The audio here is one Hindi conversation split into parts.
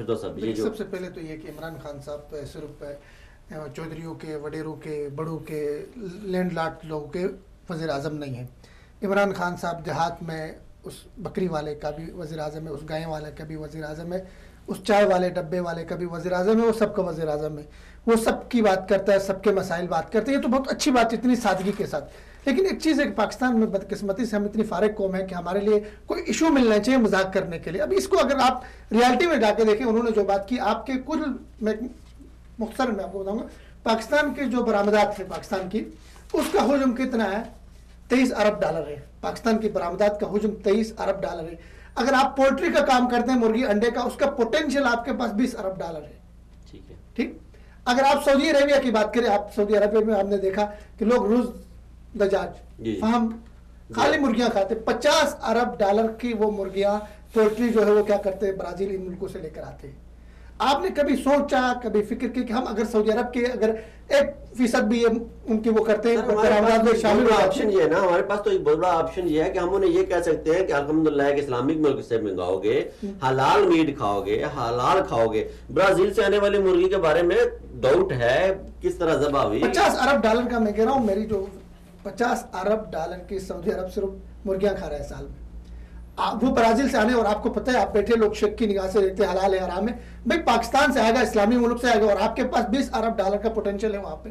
तो सब ये जो सबसे पहले तो ये कि इमरान खान साहब सिर्फ चौधरियों के, वडेरों के, बड़ों के, लैंडलॉर्ड लोगों के वज़ीर आज़म नहीं है। इमरान खान साहब देहात में उस बकरी वाले का भी वज़ीर आज़म है, उस गाय वाले का भी वज़ीर आज़म है, उस चाय वाले डब्बे वाले का भी वज़ीर आज़म है, वो सबका वज़ीर आज़म है। वो सबकी बात करता है, सबके मसाइल बात करते हैं। ये तो बहुत अच्छी बात है, इतनी सादगी के साथ। लेकिन एक चीज़ है कि पाकिस्तान में बदकिस्मती से हम इतनी फारिग कौम है कि हमारे लिए कोई इशू मिलना चाहिए मजाक करने के लिए। अब इसको अगर आप रियलिटी में जाके देखें, उन्होंने जो बात की, आपके कुल मुख्तसर में आपको बताऊंगा, पाकिस्तान के जो बरामदात है पाकिस्तान की, उसका हुजम कितना है? 23 अरब डॉलर है। पाकिस्तान की बरामदात का हुजम 23 अरब डॉलर है। अगर आप पोल्ट्री का काम करते हैं, मुर्गी अंडे का, उसका पोटेंशियल आपके पास 20 अरब डॉलर है। ठीक है, ठीक। अगर आप सऊदी अरेबिया की बात करें, आप सऊदी अरेबिया में हमने देखा कि लोग रोज दजाज फार्म खाली मुर्गियां खाते, 50 अरब डॉलर की वो मुर्गियां, पोल्ट्री जो है वो क्या करते हैं, ब्राजील इन मुल्कों से लेकर आते हैं। आपने कभी सोचा, कभी फिक्र की कि हम अगर सऊदी अरब के अगर 1% भी ये उनकी वो करते हैं, शामिल ऑप्शन ये है ना, हमारे पास तो एक बहुत बड़ा ऑप्शन ये है कि हम उन्हें ये कह सकते हैं कि अल्हम्दुलिल्लाह के इस्लामिक मुल्क से मंगाओगे, हलाल मीट खाओगे, हलाल खाओगे। ब्राजील से आने वाली मुर्गी के बारे में डाउट है किस तरह ज़बा हुई। 50 अरब डॉलर का मैं कह रहा हूँ, मेरी जो 50 अरब डॉलर की सऊदी अरब सिर्फ मुर्गियां खा रहा है साल में। वो ब्राजील से आने, और आपको पता है, आप बैठे लोग शक की निगाह से देखते हलाल है, हराम है। भाई पाकिस्तान से आएगा, इस्लामी मुल्क से आएगा, और आपके पास 20 अरब डॉलर का पोटेंशियल है, वहां पे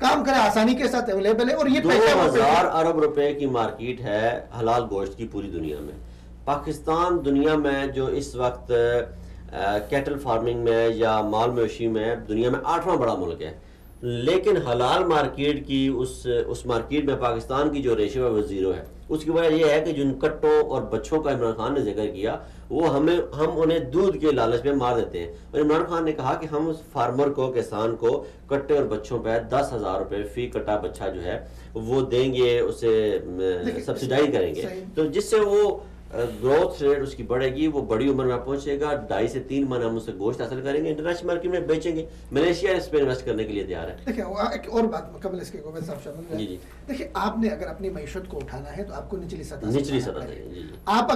काम करे, आसानी के साथ अवेलेबल है। और ये 2000 अरब रुपए की मार्केट है हलाल गोश्त की पूरी दुनिया में। पाकिस्तान दुनिया में जो इस वक्त कैटल फार्मिंग में या माल मवेशी में दुनिया में 8वां बड़ा मुल्क है, लेकिन हलाल मार्केट की उस मार्केट में पाकिस्तान की जो रेशियो है वो 0 है। उसकी वजह यह है कि जिन कट्टों और बच्चों का इमरान खान ने जिक्र किया, वो हम उन्हें दूध के लालच में मार देते हैं। और इमरान खान ने कहा कि हम उस फार्मर को, किसान को कट्टे और बच्चों पर 10,000 रुपये फी कट्टा बच्चा जो है वो देंगे, उसे सब्सिडाइज करेंगे, तो जिससे वो ग्रोथ रेट उसकी बढ़ेगी, वो बड़ी उम्र में पहुंचेगा। 2.5 से 3 माह हम उससे गोश्त हासिल करेंगे, इंटरनेशनल मार्केट में बेचेंगे। मलेशिया इस पर इन्वेस्ट करने के लिए तैयार है। देखिए एक और बात कबल इसके गोविंद साहब शामिल, देखिए आपने अगर अपनी मईशत को उठाना है तो आपको निचली सतह जी, आप